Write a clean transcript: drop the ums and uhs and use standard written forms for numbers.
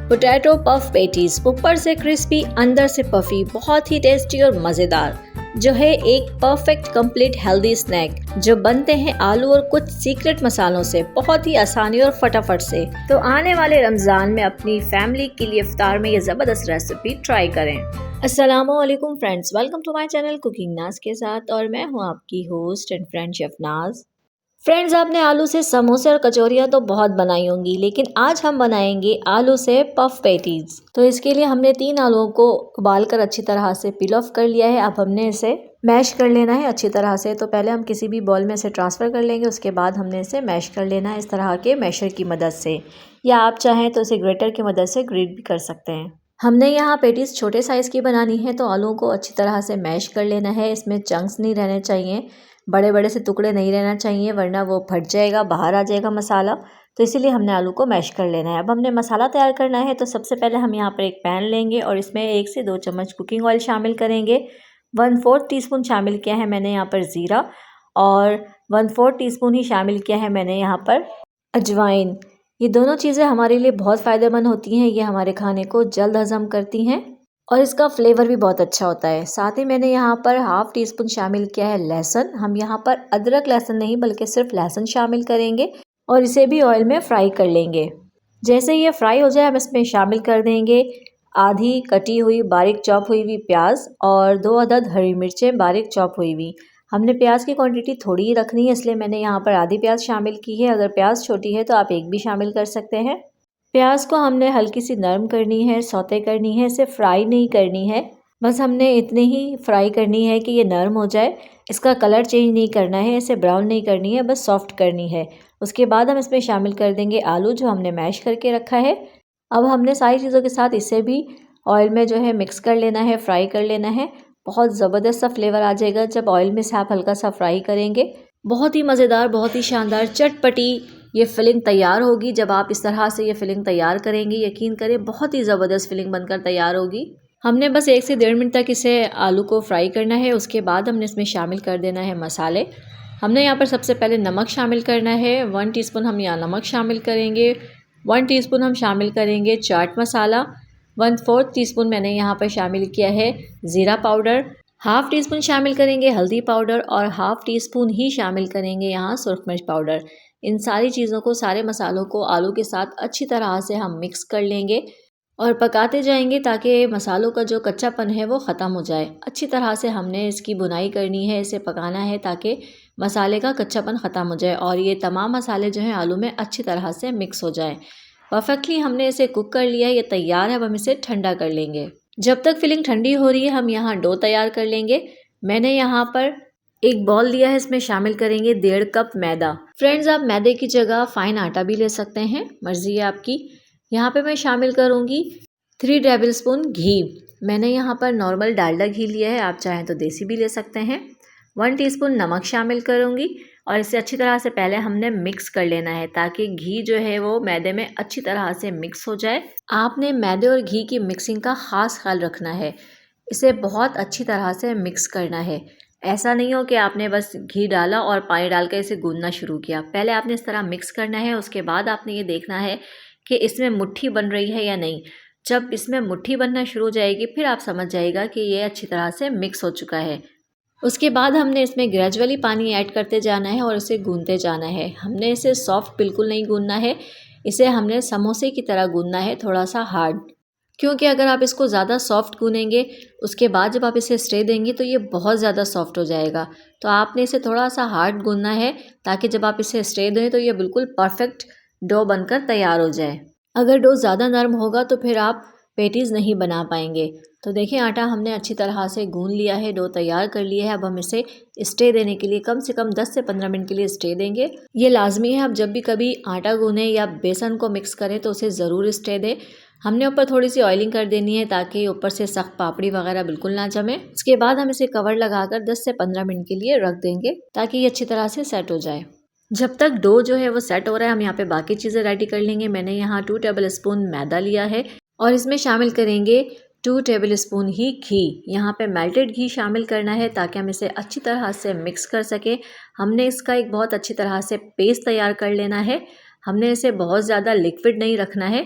Potato puff patties, ऊपर से crispy अंदर से पफी, बहुत ही टेस्टी और मज़ेदार, जो है एक परफेक्ट कंप्लीट हेल्दी स्नैक जो बनते हैं आलू और कुछ सीक्रेट मसालों से, बहुत ही आसानी और फटाफट से। तो आने वाले रमज़ान में अपनी फैमिली के लिए इफ्तार में ये ज़बरदस्त रेसिपी ट्राई करें। अस्सलामुअलैकुम friends, welcome to my channel cooking Naaz के साथ, और मैं हूँ आपकी host and friend chef Naaz. Friends, आपने आलू से समोसे और कचौरियाँ तो बहुत बनाई होंगी, लेकिन आज हम बनाएंगे आलू से पफ पैटीज। तो इसके लिए हमने 3 आलूओं को उबाल कर अच्छी तरह से पील ऑफ कर लिया है। अब हमने इसे मैश कर लेना है अच्छी तरह से। तो पहले हम किसी भी बॉल में इसे ट्रांसफ़र कर लेंगे, उसके बाद हमने इसे मैश कर लेना है इस तरह के मैशर की मदद से, या आप चाहें तो इसे ग्रेटर की मदद से ग्रेट भी कर सकते हैं। हमने यहाँ पेटीज छोटे साइज़ की बनानी है, तो आलूओं को अच्छी तरह से मैश कर लेना है। इसमें चंक्स नहीं रहने चाहिए, बड़े बड़े से टुकड़े नहीं रहना चाहिए, वरना वो फट जाएगा, बाहर आ जाएगा मसाला। तो इसीलिए हमने आलू को मैश कर लेना है। अब हमने मसाला तैयार करना है। तो सबसे पहले हम यहाँ पर एक पैन लेंगे और इसमें 1 से 2 चम्मच कुकिंग ऑयल शामिल करेंगे। 1/4 टीस्पून शामिल किया है मैंने यहाँ पर ज़ीरा, और 1/4 टीस्पून ही शामिल किया है मैंने यहाँ पर अजवाइन। ये दोनों चीज़ें हमारे लिए बहुत फ़ायदेमंद होती हैं, ये हमारे खाने को जल्द हज़म करती हैं और इसका फ्लेवर भी बहुत अच्छा होता है। साथ ही मैंने यहाँ पर 1/2 टीस्पून शामिल किया है लहसुन। हम यहाँ पर अदरक लहसुन नहीं बल्कि सिर्फ लहसुन शामिल करेंगे और इसे भी ऑयल में फ्राई कर लेंगे। जैसे ये फ्राई हो जाए, हम इसमें शामिल कर देंगे आधी कटी हुई बारीक चॉप हुई हुई प्याज और 2 अदद हरी मिर्चें बारीक चॉप हुई हुई। हमने प्याज की क्वांटिटी थोड़ी ही रखनी है, इसलिए मैंने यहाँ पर आधी प्याज शामिल की है। अगर प्याज छोटी है तो आप एक भी शामिल कर सकते हैं। प्याज को हमने हल्की सी नरम करनी है, सौते करनी है, इसे फ्राई नहीं करनी है, बस हमने इतनी ही फ्राई करनी है कि ये नरम हो जाए। इसका कलर चेंज नहीं करना है, इसे ब्राउन नहीं करनी है, बस सॉफ्ट करनी है। उसके बाद हम इसमें शामिल कर देंगे आलू जो हमने मैश करके रखा है। अब हमने सारी चीज़ों के साथ इसे भी ऑयल में जो है मिक्स कर लेना है, फ्राई कर लेना है। बहुत ज़बरदस्त सा फ्लेवर आ जाएगा जब ऑयल में से आप हल्का सा फ्राई करेंगे। बहुत ही मज़ेदार, बहुत ही शानदार, चटपटी ये फिलिंग तैयार होगी जब आप इस तरह से ये फिलिंग तैयार करेंगे। यकीन करें, बहुत ही ज़बरदस्त फिलिंग बनकर तैयार होगी। हमने बस 1 से 1.5 मिनट तक इसे आलू को फ्राई करना है। उसके बाद हमने इसमें शामिल कर देना है मसाले। हमने यहाँ पर सबसे पहले नमक शामिल करना है। 1 टीस्पून हम यहाँ नमक शामिल करेंगे। 1 टीस्पून हम शामिल करेंगे चाट मसाला। 1/4 टीस्पून मैंने यहाँ पर शामिल किया है ज़ीरा पाउडर। 1/2 टीस्पून शामिल करेंगे हल्दी पाउडर और 1/2 टीस्पून ही शामिल करेंगे यहाँ सुरख मिर्च पाउडर। इन सारी चीज़ों को, सारे मसालों को आलू के साथ अच्छी तरह से हम मिक्स कर लेंगे और पकाते जाएंगे ताकि मसालों का जो कच्चापन है वो ख़त्म हो जाए। अच्छी तरह से हमने इसकी भुनाई करनी है, इसे पकाना है ताकि मसाले का कच्चापन ख़त्म हो जाए और ये तमाम मसाले जो हैं आलू में अच्छी तरह से मिक्स हो जाएं। परफेक्टली हमने इसे कुक कर लिया, ये तैयार है। अब हम इसे ठंडा कर लेंगे। जब तक फिलिंग ठंडी हो रही है, हम यहाँ डो तैयार कर लेंगे। मैंने यहाँ पर एक बॉल लिया है, इसमें शामिल करेंगे 1.5 कप मैदा। फ्रेंड्स, आप मैदे की जगह फाइन आटा भी ले सकते हैं, मर्ज़ी है आपकी। यहाँ पे मैं शामिल करूँगी 3 टेबल स्पून घी। मैंने यहाँ पर नॉर्मल डालडा घी लिया है, आप चाहें तो देसी भी ले सकते हैं। 1 टीस्पून नमक शामिल करूँगी और इसे अच्छी तरह से पहले हमने मिक्स कर लेना है ताकि घी जो है वो मैदे में अच्छी तरह से मिक्स हो जाए। आपने मैदे और घी की मिक्सिंग का ख़ास ख्याल रखना है, इसे बहुत अच्छी तरह से मिक्स करना है। ऐसा नहीं हो कि आपने बस घी डाला और पानी डाल कर इसे गूंदना शुरू किया। पहले आपने इस तरह मिक्स करना है, उसके बाद आपने ये देखना है कि इसमें मुट्ठी बन रही है या नहीं। जब इसमें मुट्ठी बनना शुरू हो जाएगी, फिर आप समझ जाएगा कि ये अच्छी तरह से मिक्स हो चुका है। उसके बाद हमने इसमें ग्रेजुअली पानी ऐड करते जाना है और इसे गूंदते जाना है। हमने इसे सॉफ्ट बिल्कुल नहीं गूंदना है, इसे हमने समोसे की तरह गूंदना है, थोड़ा सा हार्ड। क्योंकि अगर आप इसको ज़्यादा सॉफ्ट गूनेंगे, उसके बाद जब आप इसे स्टे देंगे तो ये बहुत ज़्यादा सॉफ्ट हो जाएगा। तो आपने इसे थोड़ा सा हार्ड गूनना है ताकि जब आप इसे स्टे दें तो ये बिल्कुल परफेक्ट डो बनकर तैयार हो जाए। अगर डो ज़्यादा नरम होगा तो फिर आप पेटीज़ नहीं बना पाएंगे। तो देखिए, आटा हमने अच्छी तरह से गूंद लिया है, डो तैयार कर लिया है। अब हम इसे स्टे देने के लिए कम से कम 10 से 15 मिनट के लिए स्टे देंगे। ये लाजमी है, आप जब भी कभी आटा गूनें या बेसन को मिक्स करें तो उसे ज़रूर स्टे दें। हमने ऊपर थोड़ी सी ऑयलिंग कर देनी है ताकि ऊपर से सख्त पापड़ी वगैरह बिल्कुल ना जमे। उसके बाद हम इसे कवर लगाकर 10 से 15 मिनट के लिए रख देंगे ताकि ये अच्छी तरह से सेट हो जाए। जब तक डो जो है वो सेट हो रहा है, हम यहाँ पे बाकी चीज़ें रेडी कर लेंगे। मैंने यहाँ 2 टेबल स्पून मैदा लिया है और इसमें शामिल करेंगे 2 टेबल स्पून ही घी। यहाँ पे मेल्टेड घी शामिल करना है ताकि हम इसे अच्छी तरह से मिक्स कर सकें। हमने इसका एक बहुत अच्छी तरह से पेस्ट तैयार कर लेना है। हमने इसे बहुत ज़्यादा लिक्विड नहीं रखना है,